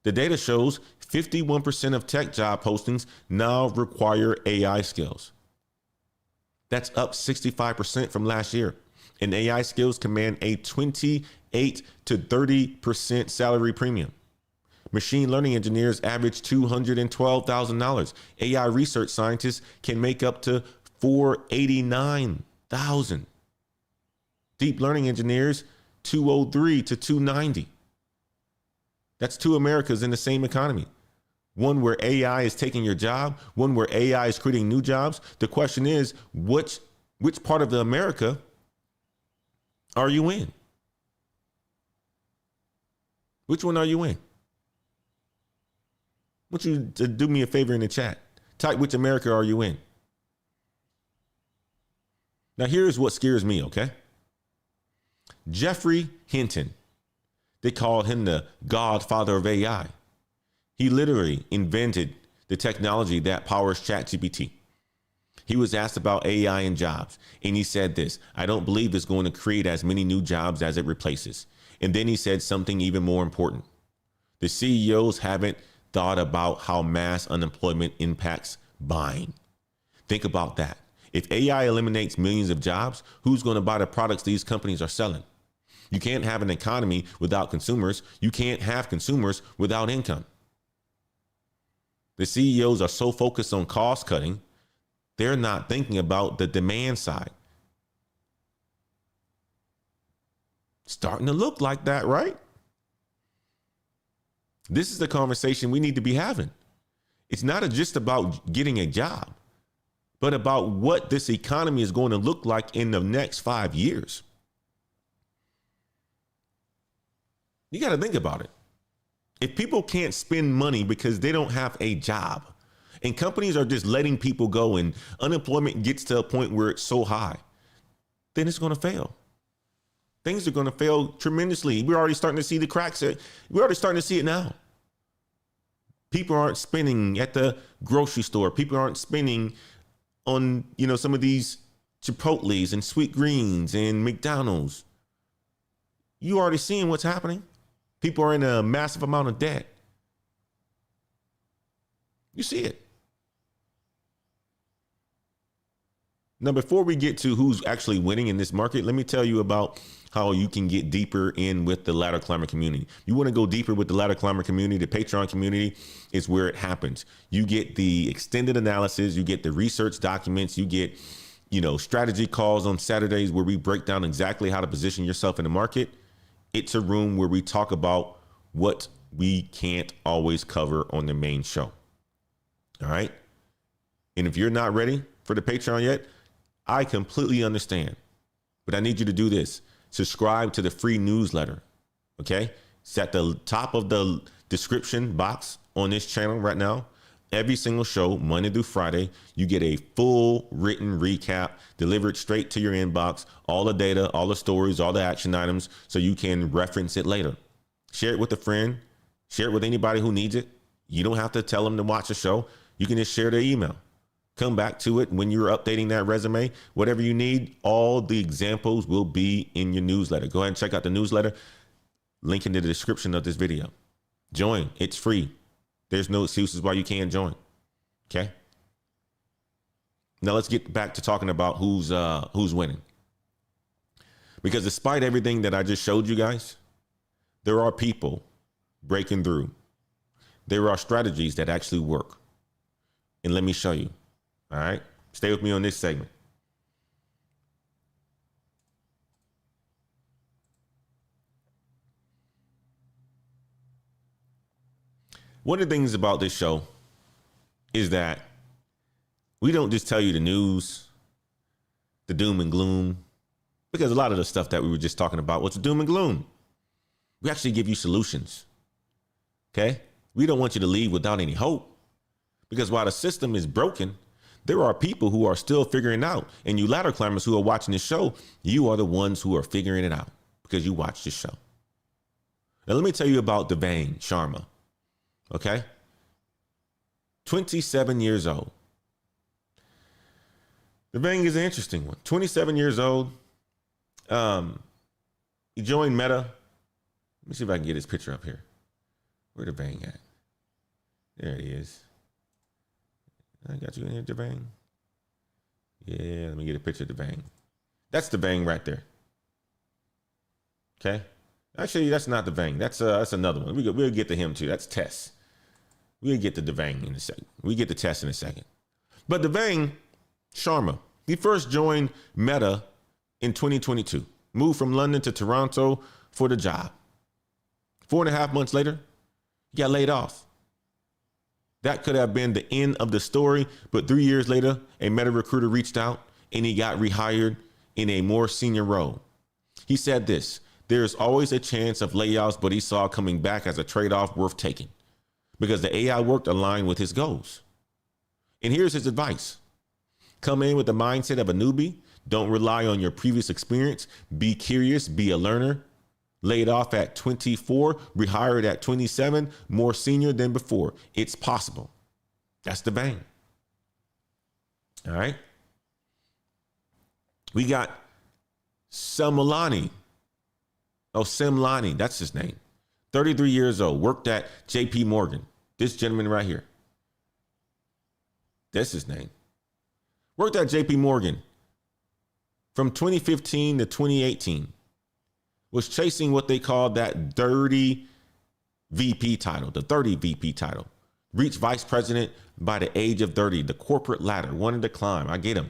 The data shows 51% of tech job postings now require AI skills. That's up 65% from last year. And AI skills command a 28 to 30% salary premium. Machine learning engineers average $212,000. AI research scientists can make up to $489,000. Deep learning engineers, $203 to $290. That's 2 Americas in the same economy. One where AI is taking your job, one where AI is creating new jobs. The question is, which part of the America are you in? Which one are you in? I want you to do me a favor in the chat. Type which America are you in? Now here's what scares me, okay? Jeffrey Hinton. They called him the godfather of AI. He literally invented the technology that powers ChatGPT. He was asked about AI and jobs, and he said this: I don't believe it's going to create as many new jobs as it replaces. And then he said something even more important. The CEOs haven't thought about how mass unemployment impacts buying. Think about that. If AI eliminates millions of jobs, who's going to buy the products these companies are selling? You can't have an economy without consumers. You can't have consumers without income. The CEOs are so focused on cost cutting, they're not thinking about the demand side. Starting to look like that, right? This is the conversation we need to be having. It's not just about getting a job, but about what this economy is going to look like in the next 5 years. You got to think about it. If people can't spend money because they don't have a job, and companies are just letting people go, and unemployment gets to a point where it's so high, then it's going to fail. Things are going to fail tremendously. We're already starting to see the cracks. We're already starting to see it now. People aren't spending at the grocery store. People aren't spending on, some of these Chipotle's and Sweet Greens and McDonald's. You already seeing what's happening. People are in a massive amount of debt. You see it. Now, before we get to who's actually winning in this market, let me tell you about how you can get deeper in with the Ladder Climber community. You want to go deeper with the Ladder Climber community, the Patreon community is where it happens. You get the extended analysis, you get the research documents, you get, strategy calls on Saturdays where we break down exactly how to position yourself in the market. It's a room where we talk about what we can't always cover on the main show. All right. And if you're not ready for the Patreon yet, I completely understand, but I need you to do this. Subscribe to the free newsletter. Okay. It's at the top of the description box on this channel right now. Every single show, Monday through Friday, you get a full written recap delivered straight to your inbox, all the data, all the stories, all the action items, so you can reference it later. Share it with a friend, share it with anybody who needs it. You don't have to tell them to watch the show. You can just share their email. Come back to it when you're updating that resume. Whatever you need, all the examples will be in your newsletter. Go ahead and check out the newsletter. Link in the description of this video. Join. It's free. There's no excuses why you can't join. Okay. Now let's get back to talking about who's winning. Because despite everything that I just showed you guys, there are people breaking through. There are strategies that actually work. And let me show you. All right. Stay with me on this segment. One of the things about this show is that we don't just tell you the news, the doom and gloom, because a lot of the stuff that we were just talking about was doom and gloom. We actually give you solutions. Okay. We don't want you to leave without any hope, because while the system is broken, there are people who are still figuring it out. And you ladder climbers who are watching this show, you are the ones who are figuring it out because you watch this show. Now, let me tell you about Devang Sharma. Okay. 27 years old. Devang is an interesting one. 27 years old. He joined Meta. Let me see if I can get his picture up here. Where Devang at? There he is. I got you in here, Devang. Yeah, let me get a picture of Devang. That's Devang right there. Okay. Actually, that's not Devang. That's another one. We'll get to him too. That's Tess. We'll get to Devang in a second. We get to Tess in a second. But Devang Sharma, he first joined Meta in 2022. Moved from London to Toronto for the job. 4.5 months later, he got laid off. That could have been the end of the story, but 3 years later, a Meta recruiter reached out and he got rehired in a more senior role. He said this: there's always a chance of layoffs, but he saw coming back as a trade-off worth taking because the AI work aligned with his goals. And here's his advice. Come in with the mindset of a newbie. Don't rely on your previous experience. Be curious, be a learner. Laid off at 24, rehired at 27, more senior than before. It's possible. That's the bang. All right. We got Simlani. Simlani, that's his name. 33 years old, worked at JP Morgan. This gentleman right here. That's his name. Worked at JP Morgan from 2015 to 2018. Was chasing what they call that dirty VP title, the 30 VP title. Reached vice president by the age of 30, the corporate ladder, wanted to climb. I get him.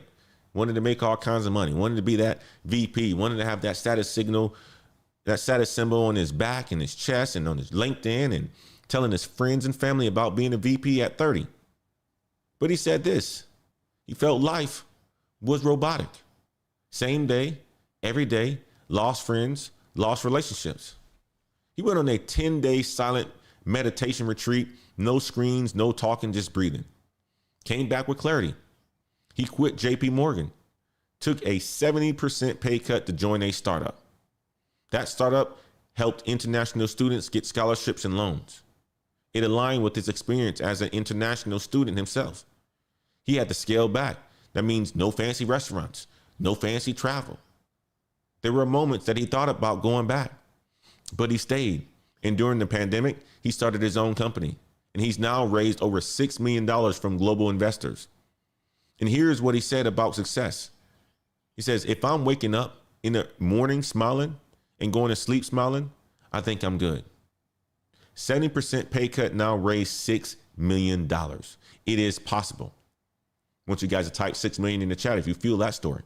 Wanted to make all kinds of money, wanted to be that VP, wanted to have that status signal, that status symbol on his back and his chest and on his LinkedIn and telling his friends and family about being a VP at 30. But he said this, he felt life was robotic. Same day, every day, lost friends, lost relationships. He went on a 10-day silent meditation retreat, no screens, no talking, just breathing. Came back with clarity. He quit JP Morgan, took a 70% pay cut to join a startup. That startup helped international students get scholarships and loans. It aligned with his experience as an international student himself. He had to scale back. That means no fancy restaurants, no fancy travel. There were moments that he thought about going back, but he stayed. And during the pandemic, he started his own company, and he's now raised over $6 million from global investors. And here's what he said about success. He says, if I'm waking up in the morning smiling and going to sleep smiling, I think I'm good. 70% pay cut, now raised $6 million. It is possible. I want you guys to type 6 million in the chat if you feel that story.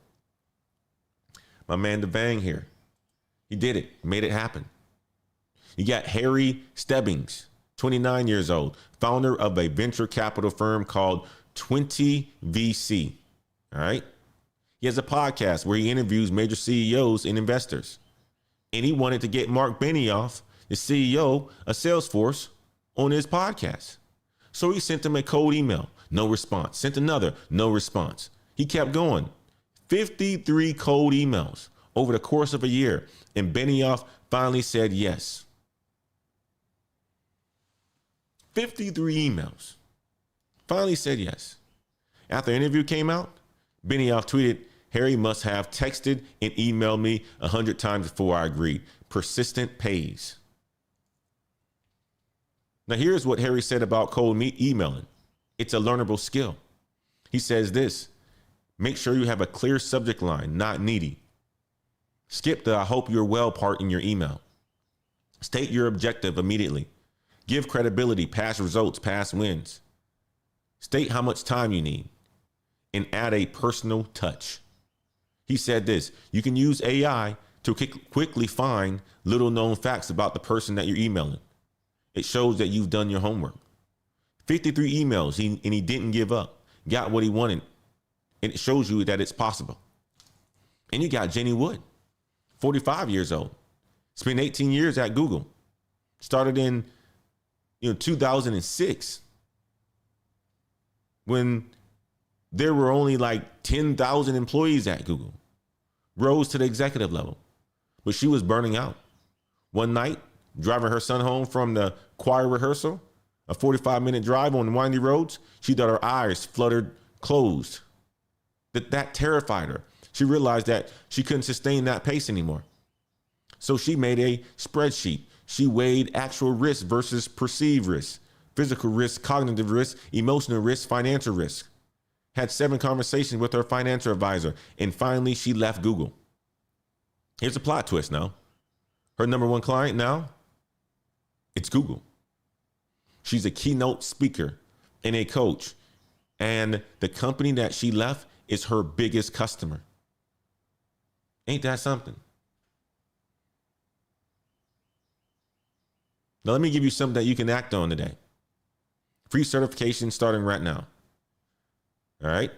My man DeVang here. He did it, made it happen. You got Harry Stebbings, 29 years old, founder of a venture capital firm called 20VC. All right. He has a podcast where he interviews major CEOs and investors. And he wanted to get Mark Benioff, the CEO of Salesforce, on his podcast. So he sent him a cold email, no response. Sent another, no response. He kept going. 53 cold emails over the course of a year. And Benioff finally said yes. 53 emails. Finally said yes. After the interview came out, Benioff tweeted, Harry must have texted and emailed me 100 times before I agreed. Persistent pays. Now, here's what Harry said about cold emailing. It's a learnable skill. He says this, make sure you have a clear subject line, not needy. Skip the I hope you're well part in your email. State your objective immediately. Give credibility, past results, past wins. State how much time you need and add a personal touch. He said this, you can use AI to quickly find little known facts about the person that you're emailing. It shows that you've done your homework. 53 emails, and he didn't give up, got what he wanted. And it shows you that it's possible. And you got Jenny Wood, 45 years old, spent 18 years at Google, started in 2006 when there were only like 10,000 employees at Google, rose to the executive level, but she was burning out. One night, driving her son home from the choir rehearsal, a 45-minute drive on windy roads, she thought her eyes fluttered closed. That terrified her. She realized that she couldn't sustain that pace anymore. So she made a spreadsheet. She weighed actual risk versus perceived risk, physical risk, cognitive risk, emotional risk, financial risk. Had 7 conversations with her financial advisor, and finally she left Google. Here's a plot twist now. Her number one client now, it's Google. She's a keynote speaker and a coach, and the company that she left is her biggest customer. Ain't that something? Now, let me give you something that you can act on today. Free certification starting right now. All right.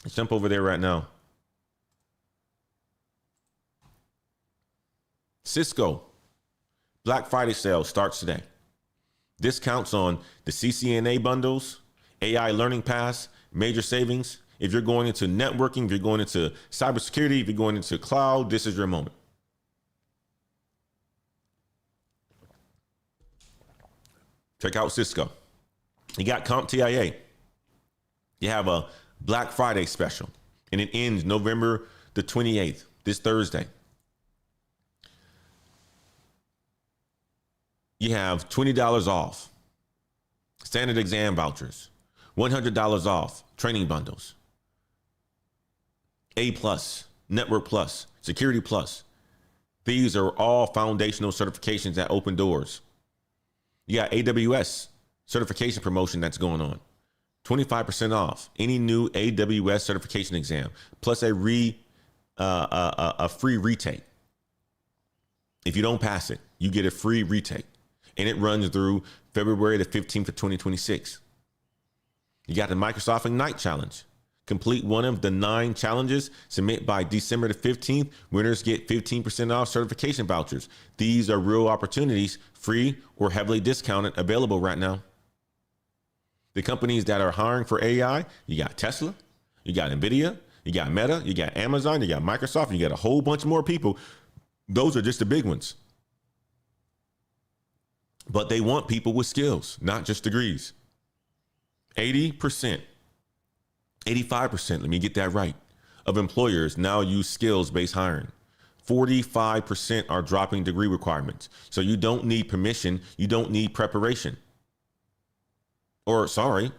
Let's jump over there right now. Cisco Black Friday sale starts today. Discounts on the CCNA bundles, AI Learning Pass, major savings. If you're going into networking, if you're going into cybersecurity, if you're going into cloud, this is your moment. Check out Cisco. You got CompTIA. You have a Black Friday special, and it ends November the 28th, this Thursday. You have $20 off standard exam vouchers, $100 off training bundles, A+, Network Plus, Security Plus. These are all foundational certifications that open doors. You got AWS certification promotion that's going on. 25% off any new AWS certification exam, plus a free retake. If you don't pass it, you get a free retake. and it runs through February the 15th of 2026. You got the Microsoft Ignite Challenge. Complete one of the 9 challenges. Submit by December the 15th. Winners get 15% off certification vouchers. These are real opportunities, free or heavily discounted, available right now. The companies that are hiring for AI, you got Tesla, you got NVIDIA, you got Meta, you got Amazon, you got Microsoft, you got a whole bunch more people. Those are just the big ones. But they want people with skills, not just degrees. 80%, 85%, let me get that right, of employers now use skills-based hiring. 45% are dropping degree requirements. So you don't need permission. You don't need preparation. Or, sorry,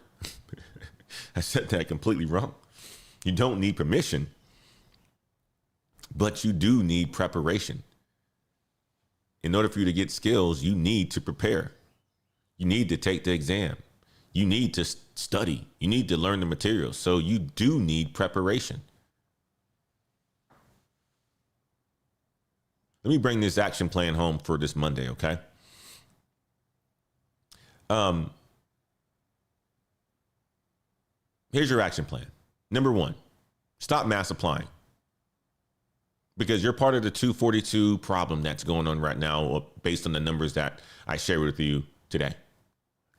I said that completely wrong. You don't need permission, but you do need preparation. In order for you to get skills, you need to prepare. You need to take the exam. You need to study. You need to learn the materials. So you do need preparation. Let me bring this action plan home for this Monday, okay? Here's your action plan. Number 1, stop mass applying. Because you're part of the 242 problem that's going on right now based on the numbers that I shared with you today.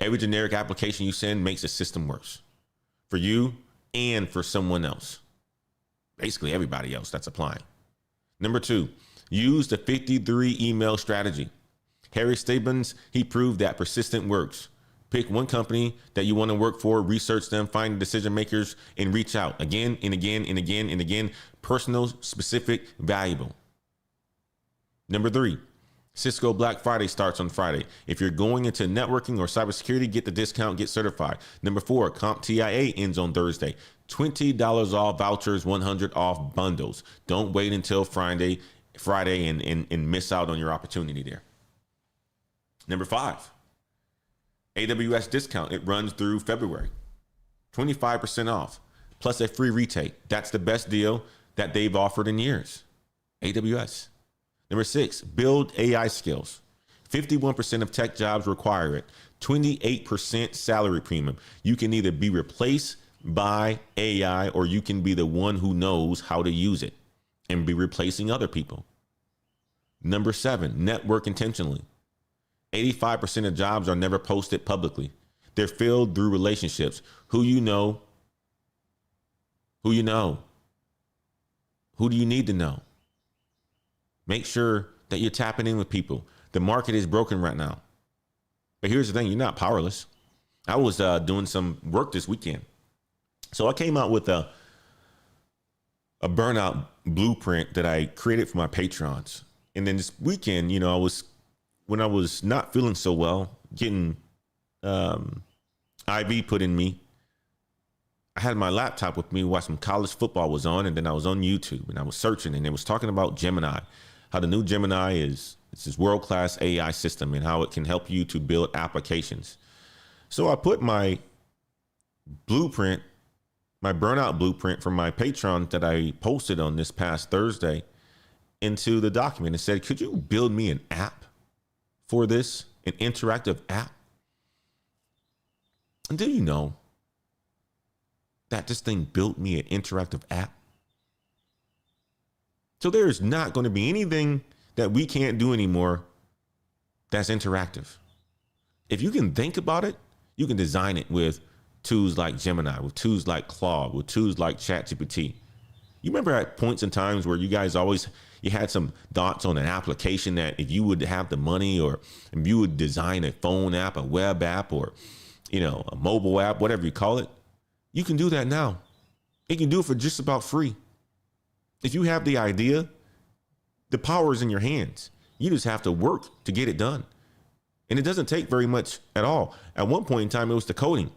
Every generic application you send makes the system worse for you and for someone else. Basically everybody else that's applying. Number 2, use the 53 email strategy. Harry Stebbins, he proved that persistent works. Pick one company that you want to work for, research them, find the decision makers, and reach out again and again and again and again. Personal, specific, valuable. Number 3, Cisco Black Friday starts on Friday. If you're going into networking or cybersecurity, get the discount, get certified. Number 4, CompTIA ends on Thursday. $20 off vouchers, $100 off bundles. Don't wait until Friday and miss out on your opportunity there. Number 5, AWS discount. It runs through February. 25% off plus a free retake. That's the best deal that they've offered in years. AWS. Number 6, build AI skills. 51% of tech jobs require it. 28% salary premium. You can either be replaced by AI or you can be the one who knows how to use it and be replacing other people. Number 7, network intentionally. 85% of jobs are never posted publicly. They're filled through relationships. Who you know. Who you know. Who do you need to know? Make sure that you're tapping in with people. The market is broken right now. But here's the thing, you're not powerless. I was doing some work this weekend. So I came out with a burnout blueprint that I created for my patrons. And then this weekend, when I was not feeling so well, getting IV put in me, I had my laptop with me while some college football was on, and then I was on YouTube and I was searching, and it was talking about Gemini, how the new Gemini it's this world-class AI system and how it can help you to build applications. So I put my blueprint, my burnout blueprint from my Patreon that I posted on this past Thursday into the document and said, could you build me an app for this, an interactive app? And do you know that this thing built me an interactive app? So there's not going to be anything that we can't do anymore that's interactive. If you can think about it, you can design it with tools like Gemini, with tools like Claude, with tools like ChatGPT. You remember at points in times where you guys you had some thoughts on an application that if you would have the money, or if you would design a phone app, a web app, or, a mobile app, whatever you call it, you can do that now. You can do it for just about free. If you have the idea, the power is in your hands. You just have to work to get it done. And it doesn't take very much at all. At one point in time, it was the coding,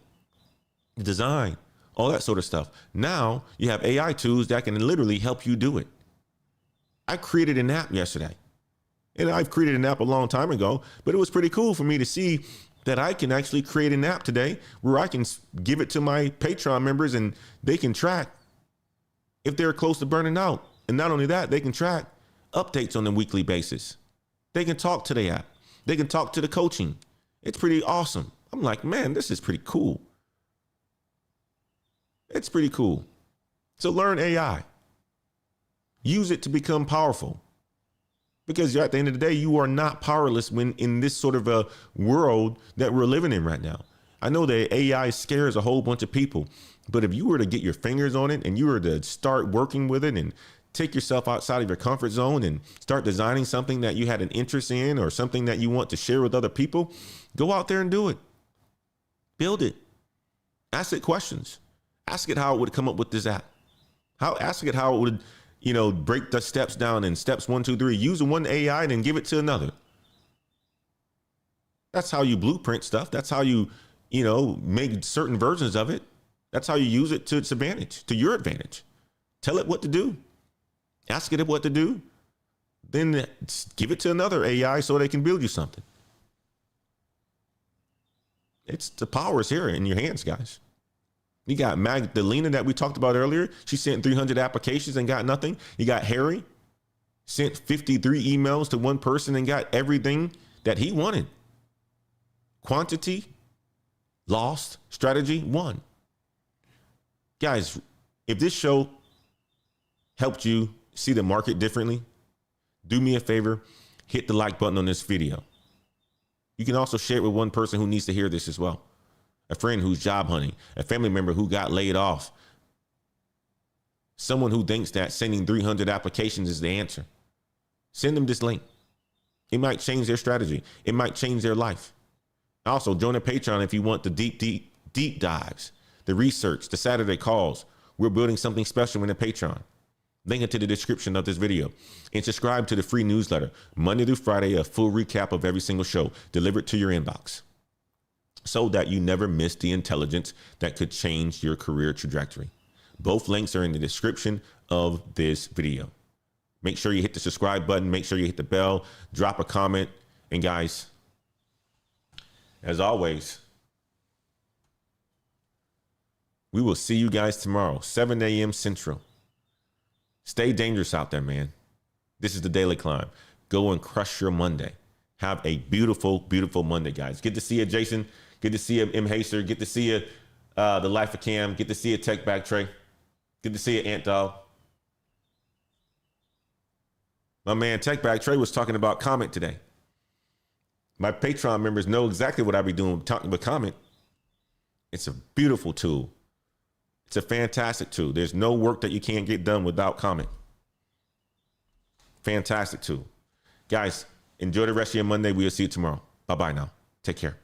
the design, all that sort of stuff. Now you have AI tools that can literally help you do it. I created an app yesterday, and I've created an app a long time ago, but it was pretty cool for me to see that I can actually create an app today where I can give it to my Patreon members and they can track if they're close to burning out. And not only that, they can track updates on a weekly basis. They can talk to the app. They can talk to the coaching. It's pretty awesome. I'm like, man, this is pretty cool. It's pretty cool. So learn AI. Use it to become powerful. Because at the end of the day, you are not powerless when in this sort of a world that we're living in right now. I know that AI scares a whole bunch of people, but if you were to get your fingers on it and you were to start working with it and take yourself outside of your comfort zone and start designing something that you had an interest in or something that you want to share with other people, go out there and do it. Build it. Ask it questions. Ask it how it would come up with this app. Ask it how it would, break the steps down in steps 1, 2, 3. Use one AI and then give it to another. That's how you blueprint stuff. That's how you, make certain versions of it. That's how you use it to its advantage, to your advantage. Tell it what to do. Ask it what to do. Then give it to another AI so they can build you something. It's the power is here in your hands, guys. You got Magdalena that we talked about earlier. She sent 300 applications and got nothing. You got Harry, sent 53 emails to one person and got everything that he wanted. Quantity, lost. Strategy, won. Guys, if this show helped you see the market differently, do me a favor, hit the like button on this video. You can also share it with one person who needs to hear this as well. A friend who's job hunting, a family member who got laid off, someone who thinks that sending 300 applications is the answer. Send them this link. It might change their strategy. It might change their life. Also, join a Patreon if you want the deep dives, the research, the Saturday calls. We're building something special in the Patreon. Link it to the description of this video. And subscribe to the free newsletter. Monday through Friday, a full recap of every single show delivered to your inbox, so that you never miss the intelligence that could change your career trajectory. Both links are in the description of this video. Make sure you hit the subscribe button. Make sure you hit the bell, drop a comment. And guys, as always, we will see you guys tomorrow, 7 a.m. Central. Stay dangerous out there, man. This is the Daily Climb. Go and crush your Monday. Have a beautiful, beautiful Monday, guys. Good to see you, Jason. Good to see you, M. Haster. Good to see you, The Life of Cam. Good to see you, Tech Back Trey. Good to see you, Ant Dog. My man, Tech Back Trey was talking about Comment today. My Patreon members know exactly what I be doing talking about Comment. It's a beautiful tool. It's a fantastic tool. There's no work that you can't get done without Comment. Fantastic tool. Guys, enjoy the rest of your Monday. We'll see you tomorrow. Bye-bye now. Take care.